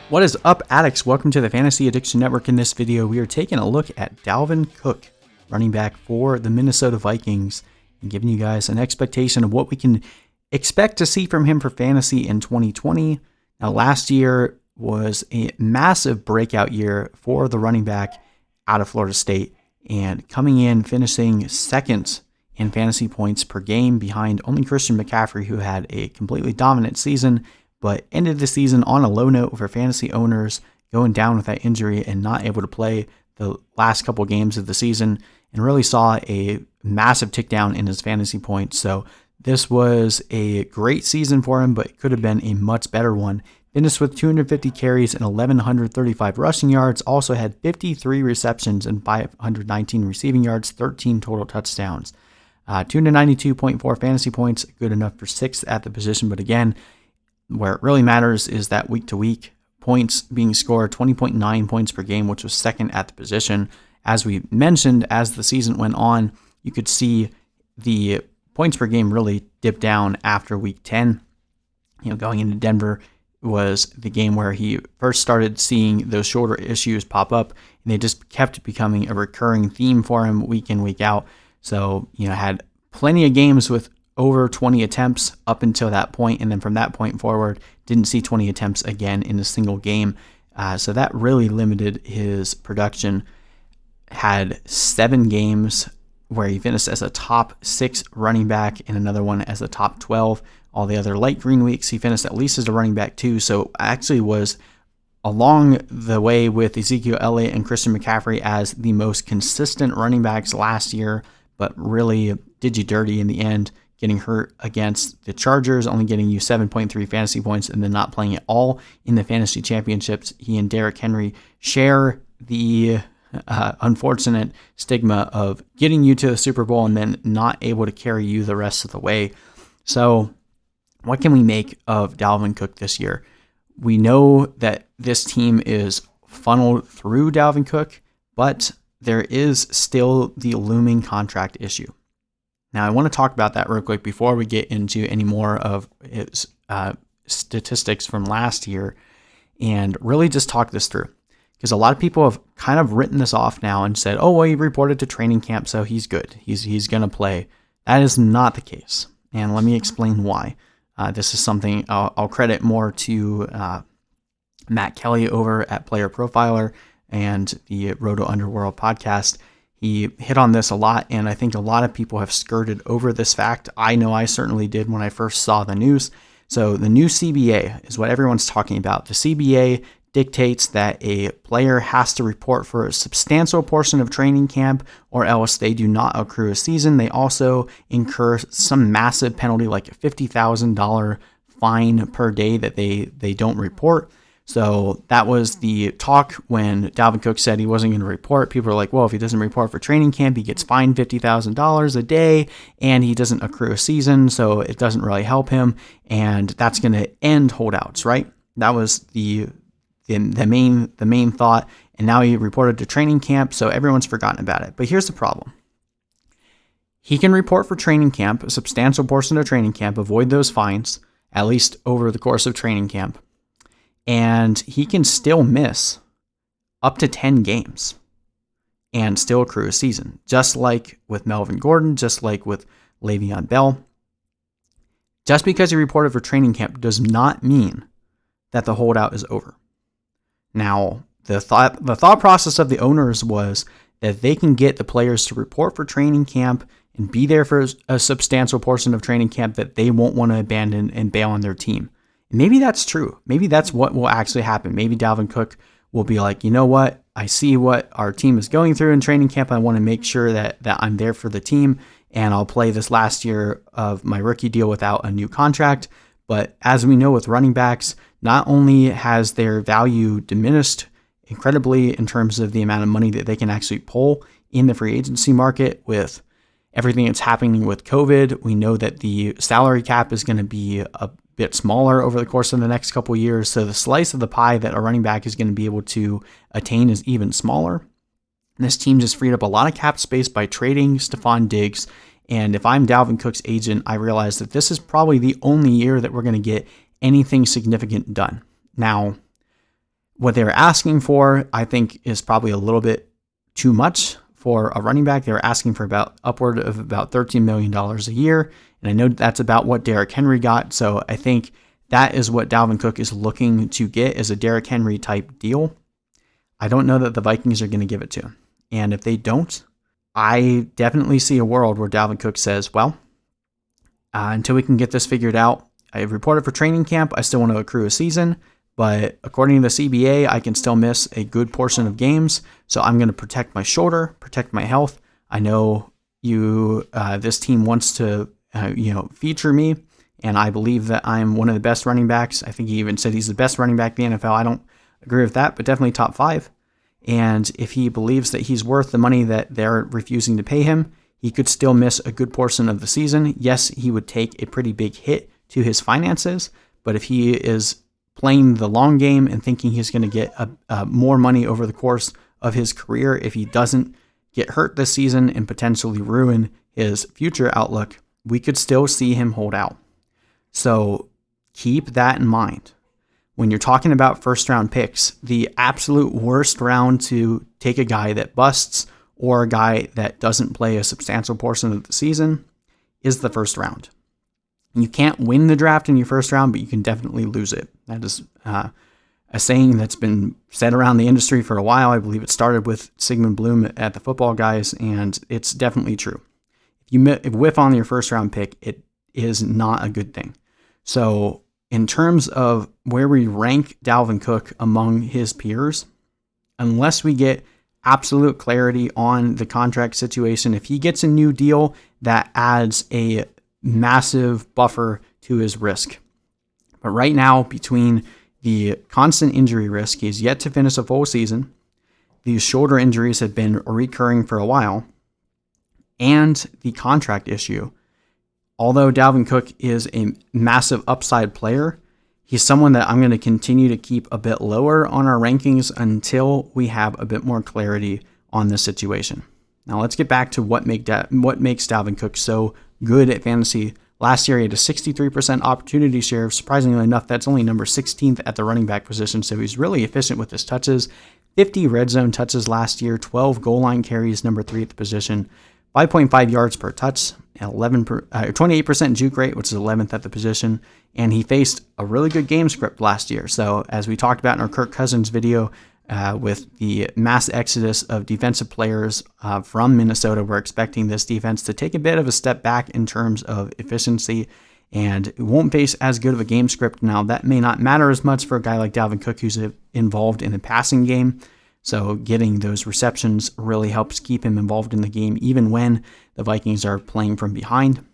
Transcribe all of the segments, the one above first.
What is up, addicts? Welcome to the Fantasy Addiction Network. In this video, we are taking a look at Dalvin Cook, running back for the Minnesota Vikings, and giving you guys an expectation of what we can expect to see from him for fantasy in 2020. Now, last year was a massive breakout year for the running back out of Florida State, and coming in, finishing second in fantasy points per game behind only Christian McCaffrey, who had a completely dominant season, but ended the season on a low note for fantasy owners, going down with that injury and not able to play the last couple games of the season, and really saw a massive tick down in his fantasy points. So this was a great season for him, but it could have been a much better one. Finished with 250 carries and 1,135 rushing yards, also had 53 receptions and 519 receiving yards, 13 total touchdowns. 292.4 fantasy points, good enough for sixth at the position, but again, where it really matters is that week-to-week points being scored, 20.9 points per game, which was second at the position. As we mentioned, as the season went on, you could see the points per game really dip down after week 10. Going into Denver was the game where he first started seeing those shoulder issues pop up, and they just kept becoming a recurring theme for him week in, week out. So, had plenty of games with over 20 attempts up until that point, and then from that point forward, didn't see 20 attempts again in a single game. So that really limited his production. Had 7 games where he finished as a top 6 running back and another one as a top 12. All the other light green weeks, he finished at least as a running back too. So actually was along the way with Ezekiel Elliott and Christian McCaffrey as the most consistent running backs last year, but really did you dirty in the end, getting hurt against the Chargers, only getting you 7.3 fantasy points and then not playing at all in the fantasy championships. He and Derrick Henry share the unfortunate stigma of getting you to the Super Bowl and then not able to carry you the rest of the way. So what can we make of Dalvin Cook this year? We know that this team is funneled through Dalvin Cook, but there is still the looming contract issue. Now, I want to talk about that real quick before we get into any more of his statistics from last year and really just talk this through. Because a lot of people have kind of written this off now and said, oh, well, he reported to training camp, so he's good. He's going to play. That is not the case. And let me explain why. This is something I'll credit more to Matt Kelly over at Player Profiler and the Roto Underworld podcast. He hit on this a lot, and I think a lot of people have skirted over this fact. I know I certainly did when I first saw the news. So the new CBA is what everyone's talking about. The CBA dictates that a player has to report for a substantial portion of training camp or else they do not accrue a season. They also incur some massive penalty, like a $50,000 fine per day that they don't report. So that was the talk when Dalvin Cook said he wasn't going to report. People were like, well, if he doesn't report for training camp, he gets fined $50,000 a day and he doesn't accrue a season, so it doesn't really help him. And that's going to end holdouts, right? That was the main thought. And now he reported to training camp, so everyone's forgotten about it. But here's the problem. He can report for training camp, a substantial portion of training camp, avoid those fines, at least over the course of training camp. And he can still miss up to 10 games and still accrue a season, just like with Melvin Gordon, just like with Le'Veon Bell. Just because he reported for training camp does not mean that the holdout is over. Now, the thought process of the owners was that they can get the players to report for training camp and be there for a substantial portion of training camp that they won't want to abandon and bail on their team. Maybe that's true. Maybe that's what will actually happen. Maybe Dalvin Cook will be like, you know what? I see what our team is going through in training camp. I want to make sure that I'm there for the team, and I'll play this last year of my rookie deal without a new contract. But as we know with running backs, not only has their value diminished incredibly in terms of the amount of money that they can actually pull in the free agency market with everything that's happening with COVID, we know that the salary cap is going to be a bit smaller over the course of the next couple of years. So the slice of the pie that a running back is going to be able to attain is even smaller. And this team just freed up a lot of cap space by trading Stephon Diggs. And if I'm Dalvin Cook's agent, I realize that this is probably the only year that we're going to get anything significant done. Now, What they're asking for, I think, is probably a little bit too much for a running back. They were asking for about upward of about $13 million a year. And I know that's about what Derrick Henry got. So I think that is what Dalvin Cook is looking to get, is a Derrick Henry type deal. I don't know that the Vikings are going to give it to him. And if they don't, I definitely see a world where Dalvin Cook says, well, until we can get this figured out, I reported for training camp. I still want to accrue a season. But according to the CBA, I can still miss a good portion of games. So I'm going to protect my shoulder, protect my health. I know this team wants to, feature me. And I believe that I'm one of the best running backs. I think he even said he's the best running back in the NFL. I don't agree with that, but definitely top 5. And if he believes that he's worth the money that they're refusing to pay him, he could still miss a good portion of the season. Yes, he would take a pretty big hit to his finances, but if he is playing the long game and thinking he's going to get more money over the course of his career, if he doesn't get hurt this season and potentially ruin his future outlook, we could still see him hold out. So keep that in mind. When you're talking about first round picks, the absolute worst round to take a guy that busts or a guy that doesn't play a substantial portion of the season is the first round. You can't win the draft in your first round, but you can definitely lose it. That is a saying that's been said around the industry for a while. I believe it started with Sigmund Bloom at the Football Guys, and it's definitely true. If you whiff on your first round pick, it is not a good thing. So in terms of where we rank Dalvin Cook among his peers, unless we get absolute clarity on the contract situation, if he gets a new deal that adds a massive buffer to his risk. But right now, between the constant injury risk, he's yet to finish a full season, these shoulder injuries have been recurring for a while, and the contract issue. Although Dalvin Cook is a massive upside player, he's someone that I'm going to continue to keep a bit lower on our rankings until we have a bit more clarity on this situation. Now let's get back to what makes Dalvin Cook so good at fantasy. Last year, he had a 63% opportunity share. Surprisingly enough, that's only number 16th at the running back position, so he's really efficient with his touches. 50 red zone touches last year, 12 goal line carries, number 3 at the position, 5.5 yards per touch, 28% juke rate, which is 11th at the position, and he faced a really good game script last year. So as we talked about in our Kirk Cousins video, with the mass exodus of defensive players from Minnesota, we're expecting this defense to take a bit of a step back in terms of efficiency, and it won't face as good of a game script. Now, that may not matter as much for a guy like Dalvin Cook, who's involved in the passing game. So getting those receptions really helps keep him involved in the game, even when the Vikings are playing from behind.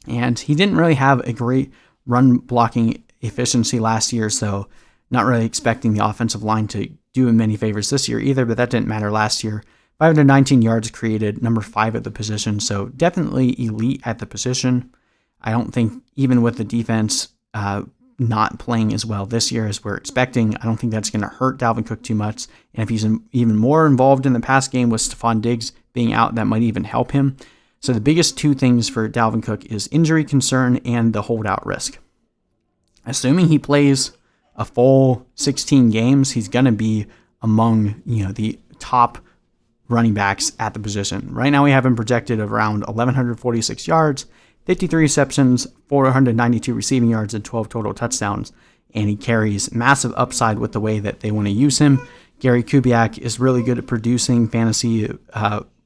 And he didn't really have a great run blocking efficiency last year, so not really expecting the offensive line to do him many favors this year either, but that didn't matter last year. 519 yards created, number 5 at the position, so definitely elite at the position. I don't think, even with the defense not playing as well this year as we're expecting, I don't think that's going to hurt Dalvin Cook too much. And if he's even more involved in the pass game with Stephon Diggs being out, that might even help him. So the biggest two things for Dalvin Cook is injury concern and the holdout risk. Assuming he plays a full 16 games, he's going to be among the top running backs at the position. Right now we have him projected around 1,146 yards, 53 receptions, 492 receiving yards, and 12 total touchdowns. And he carries massive upside with the way that they want to use him. Gary Kubiak is really good at producing fantasy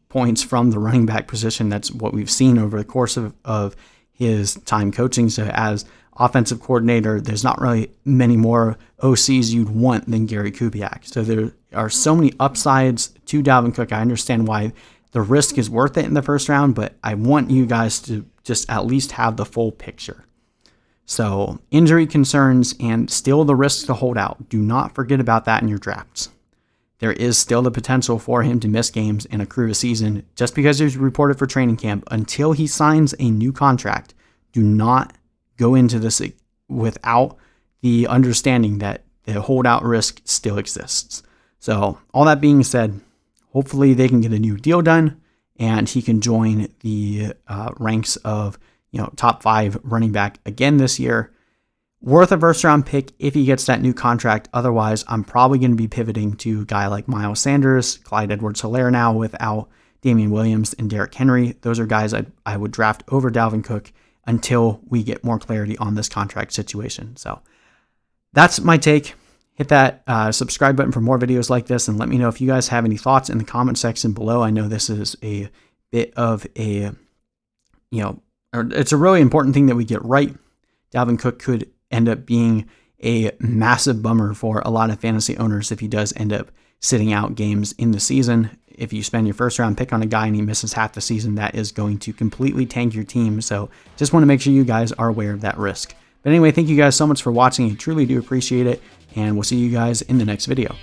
points from the running back position. That's what we've seen over the course of his time coaching. So as offensive coordinator, there's not really many more OCs you'd want than Gary Kubiak. So there are so many upsides to Dalvin Cook. I understand why the risk is worth it in the first round, but I want you guys to just at least have the full picture. So injury concerns and still the risk to hold out. Do not forget about that in your drafts. There is still the potential for him to miss games and accrue a season just because he's reported for training camp. Until he signs a new contract, do not go into this without the understanding that the holdout risk still exists. So all that being said, hopefully they can get a new deal done and he can join the ranks of top 5 running back again this year. worth a first round pick if he gets that new contract. Otherwise, I'm probably going to be pivoting to a guy like Miles Sanders, Clyde Edwards-Helaire now without Damian Williams and Derrick Henry. Those are guys I would draft over Dalvin Cook until we get more clarity on this contract situation. So that's my take. Hit that subscribe button for more videos like this, and let me know if you guys have any thoughts in the comment section below. I know this is a bit of a, it's a really important thing that we get right. Dalvin Cook could end up being a massive bummer for a lot of fantasy owners if he does end up sitting out games in the season. If you spend your first round pick on a guy and he misses half the season, that is going to completely tank your team. So just want to make sure you guys are aware of that risk. But anyway, thank you guys so much for watching. I truly do appreciate it, and we'll see you guys in the next video.